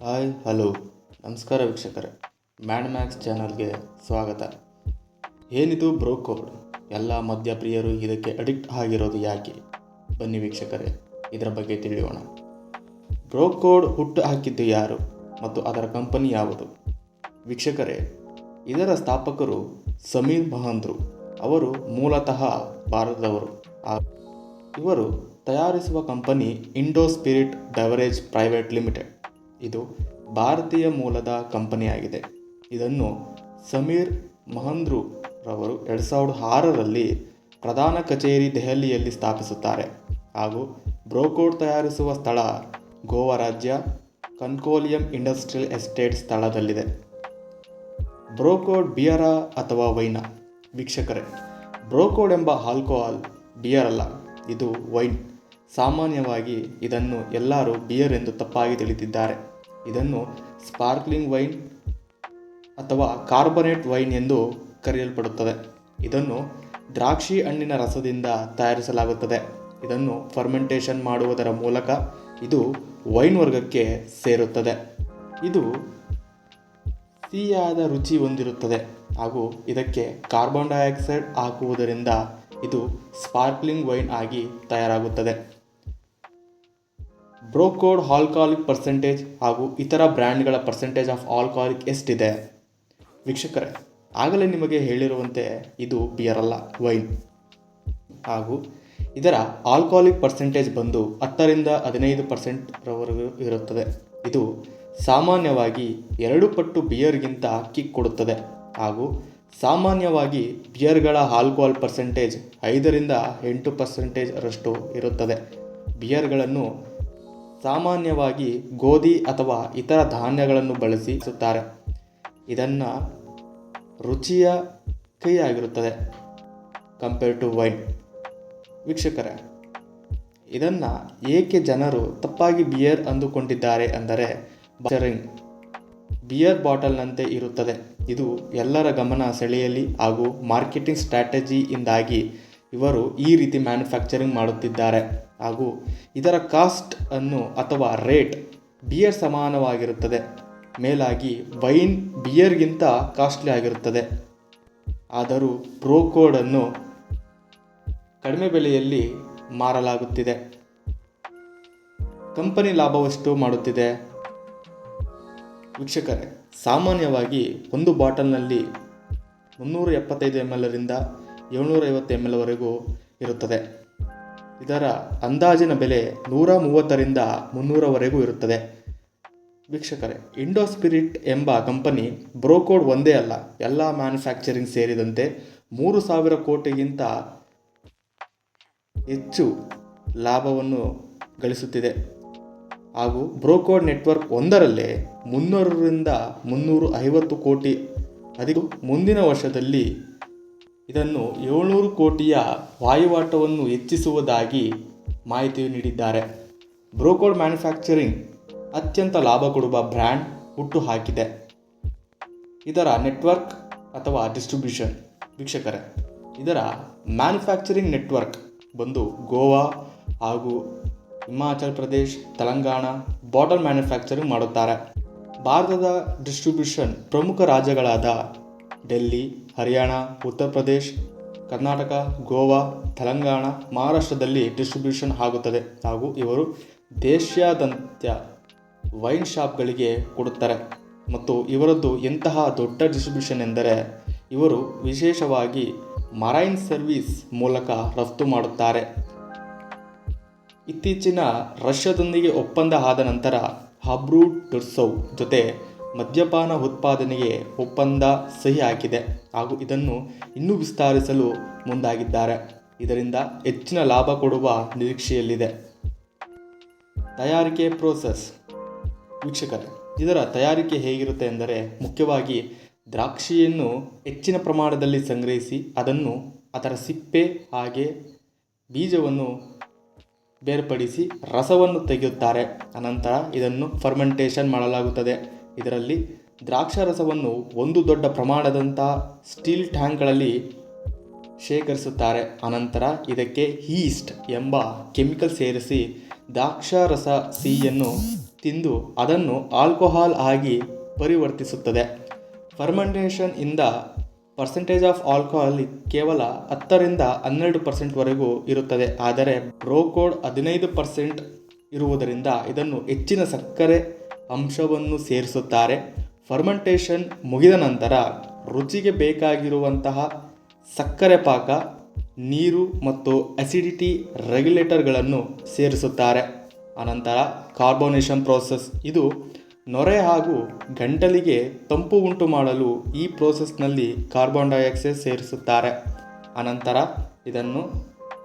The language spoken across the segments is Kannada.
ಹಾಯ್ ಹಲೋ ನಮಸ್ಕಾರ ವೀಕ್ಷಕರೇ, ಮ್ಯಾಡ್ ಮ್ಯಾಕ್ಸ್ ಚಾನಲ್ಗೆ ಸ್ವಾಗತ. ಏನಿದು ಬ್ರೋ ಕೋಡ್? ಎಲ್ಲ ಮದ್ಯಪ್ರಿಯರು ಇದಕ್ಕೆ ಅಡಿಕ್ಟ್ ಆಗಿರೋದು ಯಾಕೆ? ಬನ್ನಿ ವೀಕ್ಷಕರೇ, ಇದರ ಬಗ್ಗೆ ತಿಳಿಯೋಣ. ಬ್ರೋ ಕೋಡ್ ಹುಟ್ಟು ಹಾಕಿದ್ದು ಯಾರು ಮತ್ತು ಅದರ ಕಂಪನಿ ಯಾವುದು? ವೀಕ್ಷಕರೇ, ಇದರ ಸ್ಥಾಪಕರು ಸಮೀರ್ ಮಹಂದ್ರು. ಅವರು ಮೂಲತಃ ಭಾರತದವರು. ಇವರು ತಯಾರಿಸುವ company Indo Spirit Beverage Private Limited. ಇದು ಭಾರತೀಯ ಮೂಲದ ಕಂಪನಿಯಾಗಿದೆ. ಇದನ್ನು ಸಮೀರ್ ಮಹಂದ್ರು ರವರು 2006ರಲ್ಲಿ ಪ್ರಧಾನ ಕಚೇರಿ ದೆಹಲಿಯಲ್ಲಿ ಸ್ಥಾಪಿಸುತ್ತಾರೆ ಹಾಗೂ ಬ್ರೋಕೋಡ್ ತಯಾರಿಸುವ ಸ್ಥಳ ಗೋವಾ ರಾಜ್ಯ ಕನ್ಕೋಲಿಯಂ ಇಂಡಸ್ಟ್ರಿಯಲ್ ಎಸ್ಟೇಟ್ ಸ್ಥಳದಲ್ಲಿದೆ. ಬ್ರೋಕೋಡ್ ಬಿಯರಾ ಅಥವಾ ವೈನಾ? ವೀಕ್ಷಕರೇ, ಬ್ರೋಕೋಡ್ ಎಂಬ ಆಲ್ಕೋಹಾಲ್ ಬಿಯರ್ ಅಲ್ಲ, ಇದು ವೈನ್. ಸಾಮಾನ್ಯವಾಗಿ ಇದನ್ನು ಎಲ್ಲರೂ ಬಿಯರ್ ಎಂದು ತಪ್ಪಾಗಿ ತಿಳಿದಿದ್ದಾರೆ. ಇದನ್ನು ಸ್ಪಾರ್ಕ್ಲಿಂಗ್ ವೈನ್ ಅಥವಾ ಕಾರ್ಬನೇಟ್ ವೈನ್ ಎಂದು ಕರೆಯಲ್ಪಡುತ್ತದೆ. ಇದನ್ನು ದ್ರಾಕ್ಷಿ ಹಣ್ಣಿನ ರಸದಿಂದ ತಯಾರಿಸಲಾಗುತ್ತದೆ. ಇದನ್ನು ಫರ್ಮೆಂಟೇಷನ್ ಮಾಡುವುದರ ಮೂಲಕ ಇದು ವೈನ್ ವರ್ಗಕ್ಕೆ ಸೇರುತ್ತದೆ. ಇದು ಸಿಹಿಯಾದ ರುಚಿ ಹೊಂದಿರುತ್ತದೆ ಹಾಗೂ ಇದಕ್ಕೆ ಕಾರ್ಬನ್ ಡೈಆಕ್ಸೈಡ್ ಹಾಕುವುದರಿಂದ ಇದು ಸ್ಪಾರ್ಕ್ಲಿಂಗ್ ವೈನ್ ಆಗಿ ತಯಾರಾಗುತ್ತದೆ. ಬ್ರೋಕೋಡ್ ಆಲ್ಕೋಹಾಲಿಕ್ ಪರ್ಸೆಂಟೇಜ್ ಹಾಗೂ ಇತರ ಬ್ರ್ಯಾಂಡ್ಗಳ ಪರ್ಸೆಂಟೇಜ್ ಆಫ್ ಆಲ್ಕೋಹಾಲಿಕ್ ಎಷ್ಟಿದೆ? ವೀಕ್ಷಕರೇ, ಆಗಲೇ ನಿಮಗೆ ಹೇಳಿರುವಂತೆ ಇದು ಬಿಯರ್ ಅಲ್ಲ, ವೈನ್. ಹಾಗೂ ಇದರ ಆಲ್ಕೋಹಾಲಿಕ್ ಪರ್ಸೆಂಟೇಜ್ ಬಂದು 10-15% ರವರೆಗೂ ಇರುತ್ತದೆ. ಇದು ಸಾಮಾನ್ಯವಾಗಿ 2 ಪಟ್ಟು ಬಿಯರ್ಗಿಂತ ಕಿಕ್ ಕೊಡುತ್ತದೆ ಹಾಗೂ ಸಾಮಾನ್ಯವಾಗಿ ಬಿಯರ್ಗಳ ಆಲ್ಕೋಹಾಲ್ ಪರ್ಸೆಂಟೇಜ್ 5-8% ರಷ್ಟು ಇರುತ್ತದೆ. ಬಿಯರ್ಗಳನ್ನು ಸಾಮಾನ್ಯವಾಗಿ ಗೋಧಿ ಅಥವಾ ಇತರ ಧಾನ್ಯಗಳನ್ನು ಬಳಸುತ್ತಾರೆ. ಇದನ್ನು ರುಚಿಯ ಕಹಿಯಾಗಿರುತ್ತದೆ ಕಂಪೇರ್ ಟು ವೈನ್. ವೀಕ್ಷಕರೇ, ಇದನ್ನು ಏಕೆ ಜನರು ತಪ್ಪಾಗಿ ಬಿಯರ್ ಅಂದುಕೊಂಡಿದ್ದಾರೆ ಅಂದರೆ, ಬಿಯರ್ ಬಾಟಲ್ನಂತೆ ಇರುತ್ತದೆ. ಇದು ಎಲ್ಲರ ಗಮನ ಸೆಳೆಯಲಿ ಹಾಗೂ ಮಾರ್ಕೆಟಿಂಗ್ ಸ್ಟ್ರಾಟಜಿಯಿಂದಾಗಿ ಇವರು ಈ ರೀತಿ ಮ್ಯಾನುಫ್ಯಾಕ್ಚರಿಂಗ್ ಮಾಡುತ್ತಿದ್ದಾರೆ ಹಾಗೂ ಇದರ ಕಾಸ್ಟ್ ಅನ್ನು ಅಥವಾ ರೇಟ್ ಬಿಯರ್ ಸಮಾನವಾಗಿರುತ್ತದೆ. ಮೇಲಾಗಿ ವೈನ್ ಬಿಯರ್ಗಿಂತ ಕಾಸ್ಟ್ಲಿ ಆಗಿರುತ್ತದೆ. ಆದರೂ ಬ್ರೋಕೋಡನ್ನು ಕಡಿಮೆ ಬೆಲೆಯಲ್ಲಿ ಮಾರಲಾಗುತ್ತಿದೆ. ಕಂಪನಿ ಲಾಭವೆಷ್ಟು ಮಾಡುತ್ತಿದೆ? ವೀಕ್ಷಕರೇ, ಸಾಮಾನ್ಯವಾಗಿ ಒಂದು ಬಾಟಲ್ನಲ್ಲಿ 375 ml ರಿಂದ 750 ml ವರೆಗೂ ಇರುತ್ತದೆ. ಇದರ ಅಂದಾಜಿನ ಬೆಲೆ 130 ರಿಂದ 300 ವರೆಗೂ ಇರುತ್ತದೆ. ವೀಕ್ಷಕರೇ, ಇಂಡೋ ಸ್ಪಿರಿಟ್ ಎಂಬ ಕಂಪನಿ ಬ್ರೋಕೋಡ್ ಒಂದೇ ಅಲ್ಲ, ಎಲ್ಲ ಮ್ಯಾನುಫ್ಯಾಕ್ಚರಿಂಗ್ ಸೇರಿದಂತೆ 3,000 ಕೋಟಿಗಿಂತ ಹೆಚ್ಚು ಲಾಭವನ್ನು ಗಳಿಸುತ್ತಿದೆ ಹಾಗೂ ಬ್ರೋಕೋಡ್ ನೆಟ್ವರ್ಕ್ ಒಂದರಲ್ಲೇ 300 ರಿಂದ 350 ಕೋಟಿ ಅಧಿಕ. ಮುಂದಿನ ವರ್ಷದಲ್ಲಿ ಇದನ್ನು 700 ಕೋಟಿಯ ವಹಿವಾಟನ್ನು ಹೆಚ್ಚಿಸುವುದಾಗಿ ಮಾಹಿತಿ ನೀಡಿದ್ದಾರೆ. ಬ್ರೋಕೋಡ್ ಮ್ಯಾನುಫ್ಯಾಕ್ಚರಿಂಗ್ ಅತ್ಯಂತ ಲಾಭ ಕೊಡುವ ಬ್ರ್ಯಾಂಡ್ ಹುಟ್ಟು ಹಾಕಿದೆ. ಇದರ ನೆಟ್ವರ್ಕ್ ಅಥವಾ ಡಿಸ್ಟ್ರಿಬ್ಯೂಷನ್. ವೀಕ್ಷಕರೇ, ಇದರ ಮ್ಯಾನುಫ್ಯಾಕ್ಚರಿಂಗ್ ನೆಟ್ವರ್ಕ್ ಬಂದು ಗೋವಾ ಹಾಗೂ ಹಿಮಾಚಲ್ ಪ್ರದೇಶ್, ತೆಲಂಗಾಣ ಬಾಟಲ್ ಮ್ಯಾನುಫ್ಯಾಕ್ಚರಿಂಗ್ ಮಾಡುತ್ತಾರೆ. ಭಾರತದ ಡಿಸ್ಟ್ರಿಬ್ಯೂಷನ್ ಪ್ರಮುಖ ರಾಜ್ಯಗಳಾದ ಡೆಲ್ಲಿ, ಹರಿಯಾಣ, ಉತ್ತರ ಪ್ರದೇಶ್, ಕರ್ನಾಟಕ, ಗೋವಾ, ತೆಲಂಗಾಣ, ಮಹಾರಾಷ್ಟ್ರದಲ್ಲಿ ಡಿಸ್ಟ್ರಿಬ್ಯೂಷನ್ ಆಗುತ್ತದೆ ಹಾಗೂ ಇವರು ದೇಶಾದ್ಯಂತ ವೈನ್ ಶಾಪ್ಗಳಿಗೆ ಕೊಡುತ್ತಾರೆ. ಮತ್ತು ಇವರದ್ದು ಎಂತಹ ದೊಡ್ಡ ಡಿಸ್ಟ್ರಿಬ್ಯೂಷನ್ ಎಂದರೆ, ಇವರು ವಿಶೇಷವಾಗಿ ಮರೈನ್ ಸರ್ವಿಸ್ ಮೂಲಕ ರಫ್ತು ಮಾಡುತ್ತಾರೆ. ಇತ್ತೀಚಿನ ರಷ್ಯಾದೊಂದಿಗೆ ಒಪ್ಪಂದ ಆದ ನಂತರ ಹಬ್ರೂಡ್ ಟುರ್ಸೌ ಜೊತೆ ಮದ್ಯಪಾನ ಉತ್ಪಾದನೆಗೆ ಒಪ್ಪಂದ ಸಹಿ ಹಾಕಿದೆ ಹಾಗೂ ಇದನ್ನು ಇನ್ನೂ ವಿಸ್ತರಿಸಲು ಮುಂದಾಗಿದ್ದಾರೆ. ಇದರಿಂದ ಹೆಚ್ಚಿನ ಲಾಭ ಕೊಡುವ ನಿರೀಕ್ಷೆಯಲ್ಲಿದೆ. ತಯಾರಿಕೆ ಪ್ರೋಸೆಸ್. ವೀಕ್ಷಕರೇ, ಇದರ ತಯಾರಿಕೆ ಹೇಗಿರುತ್ತೆ ಎಂದರೆ, ಮುಖ್ಯವಾಗಿ ದ್ರಾಕ್ಷಿಯನ್ನು ಹೆಚ್ಚಿನ ಪ್ರಮಾಣದಲ್ಲಿ ಸಂಗ್ರಹಿಸಿ ಅದನ್ನು ಅದರ ಸಿಪ್ಪೆ ಹಾಗೆ ಬೀಜವನ್ನು ಬೇರ್ಪಡಿಸಿ ರಸವನ್ನು ತೆಗೆಯುತ್ತಾರೆ. ಅನಂತರ ಇದನ್ನು ಫರ್ಮೆಂಟೇಷನ್ ಮಾಡಲಾಗುತ್ತದೆ. ಇದರಲ್ಲಿ ದ್ರಾಕ್ಷಾರಸವನ್ನು ಒಂದು ದೊಡ್ಡ ಪ್ರಮಾಣದಂಥ ಸ್ಟೀಲ್ ಟ್ಯಾಂಕ್ಗಳಲ್ಲಿ ಶೇಖರಿಸುತ್ತಾರೆ. ಅನಂತರ ಇದಕ್ಕೆ ಈಸ್ಟ್ ಎಂಬ ಕೆಮಿಕಲ್ ಸೇರಿಸಿ ದ್ರಾಕ್ಷಾರಸ ಸಿಹಿಯನ್ನು ತಿಂದು ಅದನ್ನು ಆಲ್ಕೋಹಾಲ್ ಆಗಿ ಪರಿವರ್ತಿಸುತ್ತದೆ. ಫರ್ಮೆಂಟೇಷನ್ ಇಂದ ಪರ್ಸೆಂಟೇಜ್ ಆಫ್ ಆಲ್ಕೋಹಾಲ್ ಕೇವಲ 10ರಿಂದ 12% ವರೆಗೂ ಇರುತ್ತದೆ. ಆದರೆ ಬ್ರೋಕೋಡ್ 15% ಇರುವುದರಿಂದ ಇದನ್ನು ಹೆಚ್ಚಿನ ಸಕ್ಕರೆ ಅಂಶವನ್ನು ಸೇರಿಸುತ್ತಾರೆ. ಫರ್ಮೆಂಟೇಷನ್ ಮುಗಿದ ನಂತರ ರುಚಿಗೆ ಬೇಕಾಗಿರುವಂತಹ ಸಕ್ಕರೆ ಪಾಕ, ನೀರು ಮತ್ತು ಅಸಿಡಿಟಿ ರೆಗ್ಯುಲೇಟರ್ಗಳನ್ನು ಸೇರಿಸುತ್ತಾರೆ. ಅನಂತರ ಕಾರ್ಬೋನೇಷನ್ ಪ್ರೋಸೆಸ್, ಇದು ನೊರೆ ಹಾಗೂ ಗಂಟಲಿಗೆ ತಂಪು ಉಂಟು ಮಾಡಲು ಈ ಪ್ರೋಸೆಸ್ನಲ್ಲಿ ಕಾರ್ಬನ್ ಡೈಆಕ್ಸೈಡ್ ಸೇರಿಸುತ್ತಾರೆ. ಅನಂತರ ಇದನ್ನು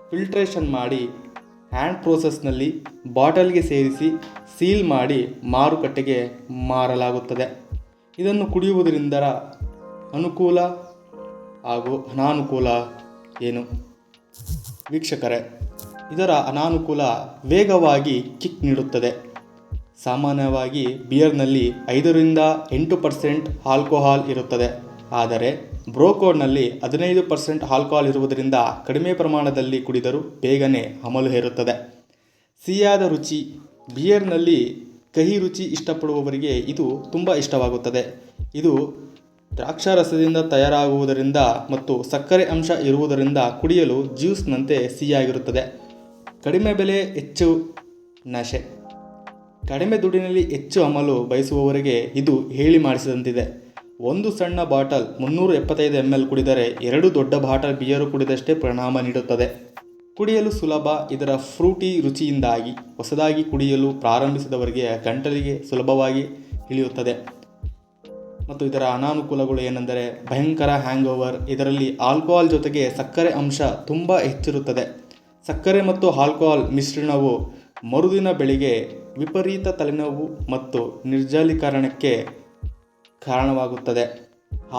ಫಿಲ್ಟ್ರೇಷನ್ ಮಾಡಿ ಹ್ಯಾಂಡ್ ಪ್ರೋಸೆಸ್ನಲ್ಲಿ ಬಾಟಲ್ಗೆ ಸೇರಿಸಿ ಸೀಲ್ ಮಾಡಿ ಮಾರುಕಟ್ಟೆಗೆ ಮಾರಲಾಗುತ್ತದೆ. ಇದನ್ನು ಕುಡಿಯುವುದರಿಂದ ಅನುಕೂಲ ಹಾಗೂ ಅನಾನುಕೂಲ ಏನು? ವೀಕ್ಷಕರೇ, ಇದರ ಅನಾನುಕೂಲ ವೇಗವಾಗಿ ಕಿಕ್ ನೀಡುತ್ತದೆ. ಸಾಮಾನ್ಯವಾಗಿ ಬಿಯರ್ನಲ್ಲಿ 5ರಿಂದ 8% ಆಲ್ಕೋಹಾಲ್ ಇರುತ್ತದೆ. ಆದರೆ ಬ್ರೋಕೋಡ್ನಲ್ಲಿ 15% ಆಲ್ಕೋಹಾಲ್ ಇರುವುದರಿಂದ ಕಡಿಮೆ ಪ್ರಮಾಣದಲ್ಲಿ ಕುಡಿದರೂ ಬೇಗನೆ ಅಮಲು ಹೇರುತ್ತದೆ. ಸಿಹಿಯಾದ ರುಚಿ, ಬಿಯರ್ನಲ್ಲಿ ಕಹಿ ರುಚಿ ಇಷ್ಟಪಡುವವರಿಗೆ ಇದು ತುಂಬ ಇಷ್ಟವಾಗುತ್ತದೆ. ಇದು ದ್ರಾಕ್ಷಾರಸದಿಂದ ತಯಾರಾಗುವುದರಿಂದ ಮತ್ತು ಸಕ್ಕರೆ ಅಂಶ ಇರುವುದರಿಂದ ಕುಡಿಯಲು ಜ್ಯೂಸ್ನಂತೆ ಸಿಹಿಯಾಗಿರುತ್ತದೆ. ಕಡಿಮೆ ಬೆಲೆ, ಹೆಚ್ಚು ನಶೆ. ಕಡಿಮೆ ದುಡ್ಡಿನಲ್ಲಿ ಹೆಚ್ಚು ಅಮಲು ಬಯಸುವವರಿಗೆ ಇದು ಹೇಳಿ ಮಾಡಿಸಿದಂತಿದೆ. ಒಂದು ಸಣ್ಣ ಬಾಟಲ್ 375 ml ಕುಡಿದರೆ 2 ದೊಡ್ಡ ಬಾಟಲ್ ಬಿಯರು ಕುಡಿದಷ್ಟೇ ಪರಿಣಾಮ ನೀಡುತ್ತದೆ. ಕುಡಿಯಲು ಸುಲಭ. ಇದರ ಫ್ರೂಟಿ ರುಚಿಯಿಂದಾಗಿ ಹೊಸದಾಗಿ ಕುಡಿಯಲು ಪ್ರಾರಂಭಿಸಿದವರಿಗೆ ಗಂಟಲಿಗೆ ಸುಲಭವಾಗಿ ಇಳಿಯುತ್ತದೆ. ಮತ್ತು ಇದರ ಅನಾನುಕೂಲಗಳು ಏನೆಂದರೆ ಭಯಂಕರ ಹ್ಯಾಂಗೋವರ್. ಇದರಲ್ಲಿ ಆಲ್ಕೋಹಾಲ್ ಜೊತೆಗೆ ಸಕ್ಕರೆ ಅಂಶ ತುಂಬ ಹೆಚ್ಚಿರುತ್ತದೆ. ಸಕ್ಕರೆ ಮತ್ತು ಆಲ್ಕೋಹಾಲ್ ಮಿಶ್ರಣವು ಮರುದಿನ ಬೆಳಿಗ್ಗೆ ವಿಪರೀತ ತಲೆನೋವು ಮತ್ತು ನಿರ್ಜಲೀಕರಣಕ್ಕೆ ಕಾರಣವಾಗುತ್ತದೆ.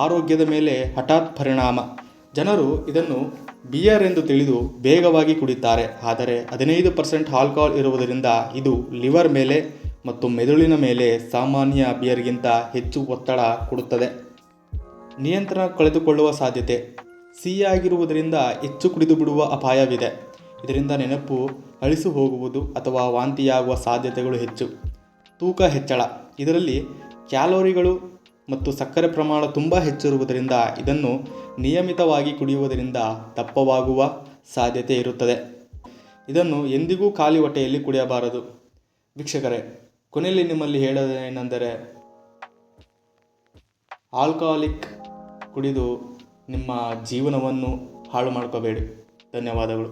ಆರೋಗ್ಯದ ಮೇಲೆ ಹಠಾತ್ ಪರಿಣಾಮ. ಜನರು ಇದನ್ನು ಬಿಯರ್ ಎಂದು ತಿಳಿದು ಬೇಗವಾಗಿ ಕುಡಿತಾರೆ. ಆದರೆ 15% ಆಲ್ಕೋಹಾಲ್ ಇರುವುದರಿಂದ ಇದು ಲಿವರ್ ಮೇಲೆ ಮತ್ತು ಮೆದುಳಿನ ಮೇಲೆ ಸಾಮಾನ್ಯ ಬಿಯರ್ಗಿಂತ ಹೆಚ್ಚು ಒತ್ತಡ ಕೊಡುತ್ತದೆ. ನಿಯಂತ್ರಣ ಕಳೆದುಕೊಳ್ಳುವ ಸಾಧ್ಯತೆ. ಸಿಹಿಯಾಗಿರುವುದರಿಂದ ಹೆಚ್ಚು ಕುಡಿದು ಬಿಡುವ ಅಪಾಯವಿದೆ. ಇದರಿಂದ ನೆನಪು ಅಳಿಸಿ ಹೋಗುವುದು ಅಥವಾ ವಾಂತಿಯಾಗುವ ಸಾಧ್ಯತೆಗಳು ಹೆಚ್ಚು. ತೂಕ ಹೆಚ್ಚಳ. ಇದರಲ್ಲಿ ಕ್ಯಾಲೋರಿಗಳು ಮತ್ತು ಸಕ್ಕರೆ ಪ್ರಮಾಣ ತುಂಬ ಹೆಚ್ಚಿರುವುದರಿಂದ ಇದನ್ನು ನಿಯಮಿತವಾಗಿ ಕುಡಿಯುವುದರಿಂದ ದಪ್ಪವಾಗುವ ಸಾಧ್ಯತೆ ಇರುತ್ತದೆ. ಇದನ್ನು ಎಂದಿಗೂ ಖಾಲಿ ಹೊಟ್ಟೆಯಲ್ಲಿ ಕುಡಿಯಬಾರದು. ವೀಕ್ಷಕರೇ, ಕೊನೆಯಲ್ಲಿ ನಿಮ್ಮಲ್ಲಿ ಹೇಳೋದೇನೆಂದರೆ ಆಲ್ಕೋಹಾಲಿಕ್ ಕುಡಿದು ನಿಮ್ಮ ಜೀವನವನ್ನು ಹಾಳು ಮಾಡ್ಕೋಬೇಡಿ. ಧನ್ಯವಾದಗಳು.